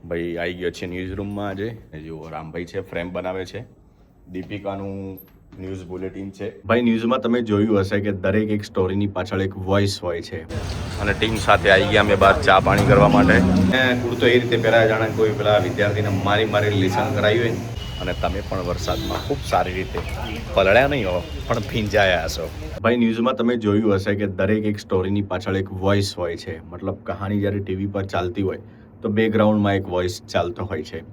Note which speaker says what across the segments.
Speaker 1: ભાઈ આવી ગયો છે ન્યૂઝ રૂમમાં આજે જુઓ રામભાઈ છે ફ્રેમ બનાવે છે દીપિકાનું ન્યૂઝ બુલેટિન છે ભાઈ ન્યૂઝમાં તમે જોયું હશે કે દરેક એક સ્ટોરીની પાછળ એક વોઇસ હોય છે અને ટીમ સાથે આવી ગયા અમે બહાર ચા પાણી કરવા માટે કુર્તો એ રીતે પહેરાય જાણે કોઈ પેલા વિદ્યાર્થીને મારી લેસન કરાવ્યું હોય ને અને તમે પણ વરસાદમાં ખૂબ સારી રીતે પલળ્યા નહીં હો પણ ભીંજાયા હશો ભાઈ ન્યૂઝમાં તમે જોયું હશે કે દરેક એક સ્ટોરીની પાછળ એક વોઇસ હોય છે મતલબ કહાની જ્યારે ટીવી પર ચાલતી હોય તો બેકગ્રાઉન્ડમાં એક વોઇસ ચાલતો હોય છે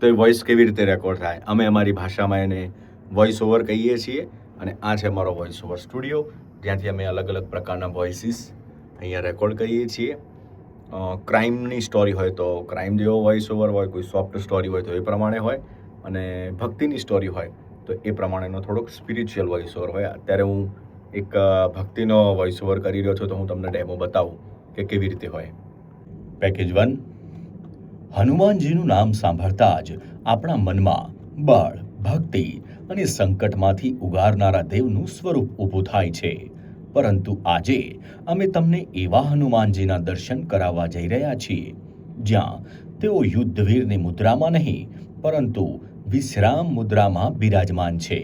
Speaker 1: તો એ વોઇસ કેવી રીતે રેકોર્ડ થાય અમે અમારી ભાષામાં એને વોઇસ ઓવર કહીએ છીએ અને આ છે અમારો વોઇસ ઓવર સ્ટુડિયો જ્યાંથી અમે અલગ અલગ પ્રકારના વોઇસીસ અહીંયા રેકોર્ડ કરીએ છીએ ક્રાઇમની સ્ટોરી હોય તો ક્રાઇમ જેવો વોઇસ ઓવર હોય, કોઈ સોફ્ટ સ્ટોરી હોય તો એ પ્રમાણે હોય અને ભક્તિની સ્ટોરી હોય તો એ પ્રમાણેનો થોડોક સ્પિરિચ્યુઅલ વોઇસ ઓવર હોય. અત્યારે હું એક ભક્તિનો વોઇસ ઓવર કરી રહ્યો છું તો હું તમને ડેમો બતાવું કે કેવી રીતે હોય. પેકેજ 1. હનુમાનજીનું નામ સાંભળતા જ આપણા મનમાં બળ, ભક્તિ અને સંકટમાંથી ઉગારનારા દેવનું સ્વરૂપ ઊભું થાય છે. પરંતુ આજે અમે તમને એવા હનુમાનજીના દર્શન કરાવવા જઈ રહ્યા છીએ જ્યાં તેઓ યુદ્ધવીરની મુદ્રામાં નહીં પરંતુ વિશ્રામ મુદ્રામાં બિરાજમાન છે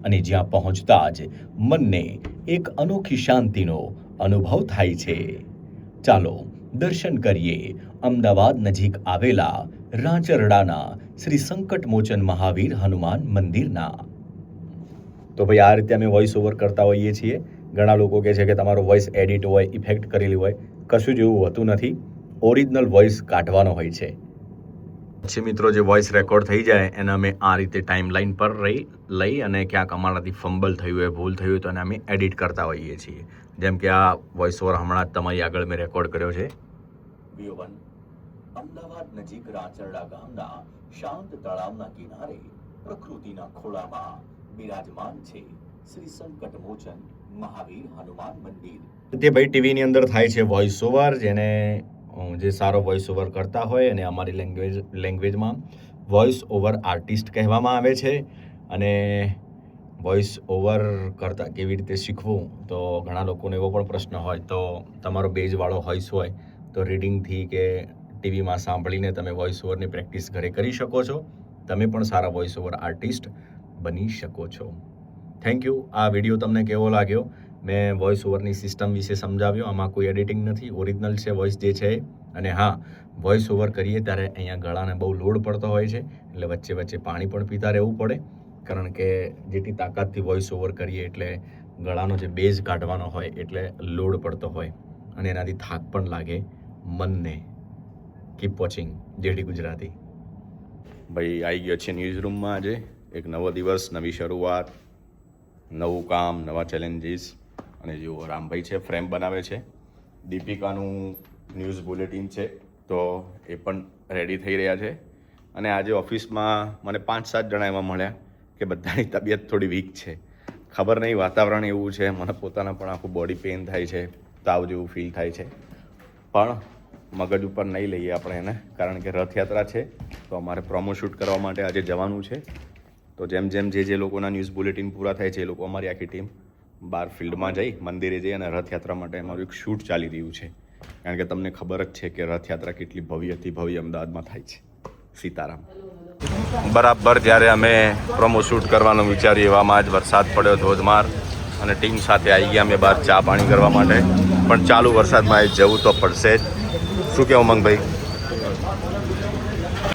Speaker 1: અને જ્યાં પહોંચતા જ મનને એક અનોખી શાંતિનો અનુભવ થાય છે. ચાલો દર્શન કરીએ અમદાવાદ નજીક આવેલા રાંચરડાના શ્રી સંકટમોચન મહાવીર હનુમાન મંદિરના. તો ભાઈ આ રીતે અમે વોઇસ ઓવર કરતા હોઈએ છીએ. ઘણા લોકો કહે છે કે તમારો વોઇસ એડિટ હોય, ઇફેક્ટ કરેલી હોય. કશું જ એવું હોતું નથી. ઓરિજિનલ વોઇસ કાઢવાનો હોય છે. પછી મિત્રો જે વોઇસ રેકોર્ડ થઈ જાય એને અમે આ રીતે ટાઈમલાઈન પર લઈ અને ક્યાંક અમારાથી ફંબલ થયું હોય, ભૂલ થયું હોય તો એને અમે એડિટ કરતા હોઈએ છીએ. જેમ કે આ વોઇસ ઓવર હમણાં જ તમારી આગળ મેં રેકોર્ડ કર્યો છે. VO1 અમદાવાદ નજીક રાંચરડા ગામના શાંત તળાવના કિનારે પ્રકૃતિના ખોળામાં બિરાજમાન છે શ્રી સંકટમોચન મહાવીર હનુમાન મંદિર. તે ભાઈ ટીવીની અંદર થાય છે વોઇસ ઓવર, જેને જે સારો વોઇસ ઓવર કરતા હોય અને અમારી લેંગ્વેજમાં વોઇસ ઓવર આર્ટિસ્ટ કહેવામાં આવે છે. અને વોઇસ ઓવર કરતાં કેવી રીતે શીખવું, તો ઘણા લોકોને એવો પણ પ્રશ્ન હોય તો તમારો બેઝવાળો વોઇસ હોય તો રીડિંગથી કે ટીવીમાં સાંભળીને તમે વોઇસ ઓવરની પ્રેક્ટિસ ઘરે કરી શકો છો. તમે પણ સારા વોઇસ ઓવર આર્ટિસ્ટ બની શકો છો. Thank you. આ વિડીયો તમને કેવો લાગ્યો? મેં વોઇસ ઓવરની સિસ્ટમ વિશે સમજાવ્યો. આમાં કોઈ એડિટિંગ નથી, ઓરિજિનલ છે વોઇસ જે છે. અને હા, વોઇસ ઓવર કરીએ ત્યારે અહીંયા ગળાને બહુ લોડ પડતો હોય છે, એટલે વચ્ચે વચ્ચે પાણી પણ પીતા રહેવું પડે, કારણ કે જેટલી તાકાતથી વોઇસ ઓવર કરીએ એટલે ગળાનો જે બેઝ કાઢવાનો હોય એટલે લોડ પડતો હોય અને એનાથી થાક પણ લાગે મનને. Keep watching JD Gujarati. ભાઈ આવી ગયો છે ન્યૂઝ રૂમમાં આજે. એક નવો દિવસ, નવી શરૂઆત, નવું કામ, નવા ચેલેન્જીસ. અને જુઓ રામભાઈ છે ફ્રેમ બનાવે છે. દીપિકાનું ન્યૂઝ બુલેટિન છે તો એ પણ રેડી થઈ રહ્યા છે. અને આજે ઓફિસમાં મને 5-7 જણા એવા મળ્યા કે બધાની તબિયત થોડી વીક છે. ખબર નહીં, વાતાવરણ એવું છે. મને પોતાના પણ આખું બોડી પેઇન થાય છે, તાવ જેવું ફીલ થાય છે. પણ મગજ ઉપર નહીં લઈએ આપણે એને, કારણ કે રથયાત્રા છે તો અમારે પ્રોમો શૂટ કરવા માટે આજે જવાનું છે. તો જેમ જે લોકોના ન્યૂઝ બુલેટિન પૂરા થાય છે એ લોકો અમારી આખી ટીમ બહાર ફિલ્ડમાં જઈ, મંદિરે જઈ અને રથયાત્રા માટે અમારું એક શૂટ ચાલી રહ્યું છે. કારણ કે તમને ખબર જ છે કે રથયાત્રા કેટલી ભવ્યથી ભવ્ય અમદાવાદમાં થાય છે. સીતારામ. બરાબર જ્યારે અમે પ્રોમો શૂટ કરવાનું વિચાર્યું એવામાં જ વરસાદ પડ્યો ધોધમાર અને ટીમ સાથે આવી ગયા અમે બહાર ચા પાણી કરવા માટે. પણ ચાલુ વરસાદમાં જવું તો પડશે જ. શું કહેવું મંગભાઈ?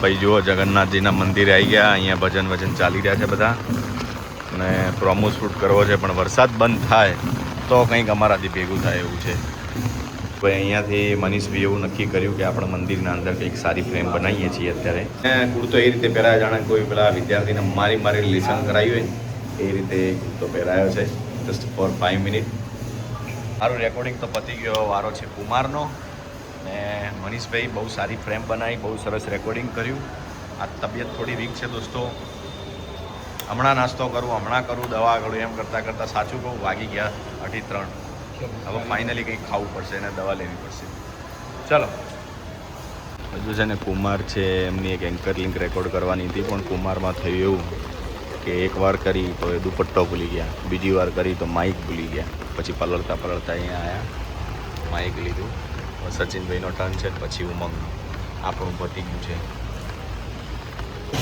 Speaker 1: ભાઈ જુઓ જગન્નાથજીના મંદિરે આવી ગયા. અહીંયા ભજન ચાલી રહ્યા છે બધા અને પ્રોમો શૂટ કરવો છે, પણ વરસાદ બંધ થાય તો કંઈક અમારાથી ભેગું થાય એવું છે. ભાઈ અહીંયાથી મનીષભાઈ એવું નક્કી કર્યું કે આપણે મંદિરના અંદર કંઈક સારી ફ્રેમ બનાવીએ છીએ. અત્યારે કુર્તો એ રીતે પહેરાયો જાણે કોઈ પેલા વિદ્યાર્થીને મારી લેસન કરાવ્યું હોય એ રીતે કુર્તો પહેરાયો છે. Just four 5 minute. સારું રેકોર્ડિંગ તો પતી ગયો. વારો છે કુમારનો. ને મનીષભાઈ બહુ સારી ફ્રેમ બનાવી, બહુ સરસ રેકોર્ડિંગ કર્યું. આ તબિયત થોડી વીક છે દોસ્તો. હમણાં નાસ્તો કરું, દવા કરું, એમ કરતાં સાચું કહું વાગી ગયા 2:30. હવે ફાઇનલી કંઈક ખાવું પડશે અને દવા લેવી પડશે. ચાલો. હજુ છે ને કુમાર છે, એમની એક એન્કર લિંક રેકોર્ડ કરવાની હતી, પણ કુમારમાં થયું એવું કે એકવાર કરી તો એ દુપટ્ટો ભૂલી ગયા, બીજી વાર કરી તો માઇક ભૂલી ગયા. પછી પલળતા અહીંયા આવ્યા, માઇક લીધું. સચિનભાઈનો ટર્ન છે, પછી ઉમંગ. આપણું પતી ગયું છે.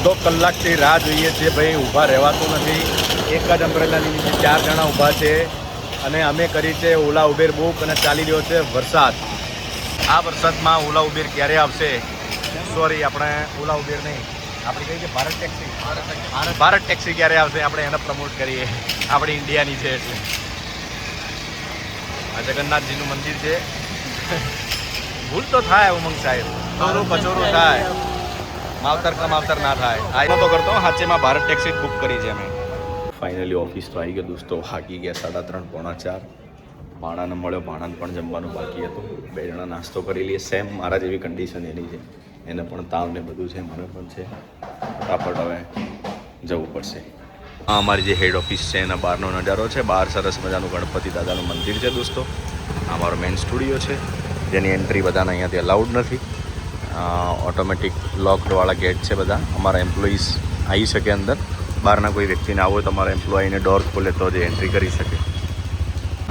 Speaker 1: તો કલાકથી રાહ જોઈએ છીએ ભાઈ, ઊભા રહેવાતું નથી. એક જ અમ્બ્રેલાની નીચે 4 જણા ઊભા છે અને અમે કરી છે ઓલા ઉબેર બુક અને ચાલી રહ્યો છે વરસાદ. આ વરસાદમાં ઓલા ઉબેર ક્યારે આવશે? સોરી, આપણે ઓલા ઉબેર નહીં, આપણે કહીએ કે ભારત ટેક્સી. ભારત ટેક્સી ક્યારે આવશે? આપણે એને પ્રમોટ કરીએ, આપણી ઇન્ડિયાની છે એટલે. આ જગન્નાથજીનું મંદિર છે. ભૂલ તો થાય ઉમંગ સાહેબ, થોડું કચોરું થાય, માવતર કમાવતર ના થાય. આ તો કરતો સાચેમાં ભારત ટેક્સી બુક કરી છે અમે. ફાઇનલી ઓફિસ તો આવી ગયો દોસ્તો. હાકી ગયા 3:30 પોણા 4. ભાણાને મળ્યો, ભાણાને પણ જમવાનું બાકી હતું. 2 જણા નાસ્તો કરી લઈએ. સેમ મારા જેવી કન્ડિશન એની છે, એને પણ તાવ ને બધું છે, મને પણ છે. ફટાફટ હવે જવું પડશે. આ અમારી જે હેડ ઓફિસ છે એના બહારનો નજારો છે. બહાર સરસ મજાનું ગણપતિ દાદાનું મંદિર છે દોસ્તો. આ અમારો મેઇન સ્ટુડિયો છે, જેની એન્ટ્રી બધાને અહીંયાથી અલાઉડ નથી. ઓટોમેટિક લોકડવાળા ગેટ છે બધા. અમારા એમ્પ્લોઈઝ આવી શકે અંદર. બહારના કોઈ વ્યક્તિને આવો હોય તો તમારા એમ્પ્લોયીને ડોર ખોલે તો જ એન્ટ્રી કરી શકે.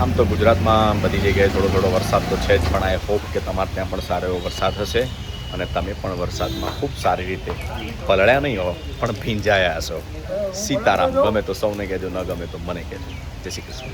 Speaker 1: આમ તો ગુજરાતમાં બધી જગ્યાએ થોડો વરસાદ તો છે જ, પણ આઈ હોપ કે તમારે ત્યાં પણ સારો એવો વરસાદ હશે અને તમે પણ વરસાદમાં ખૂબ સારી રીતે પલળ્યા નહીં હો, પણ ભીંજાયા હશો. સીતારામ. ગમે તો સૌને કહેજો, ન ગમે તો મને કહેજો. જય શ્રી કૃષ્ણ.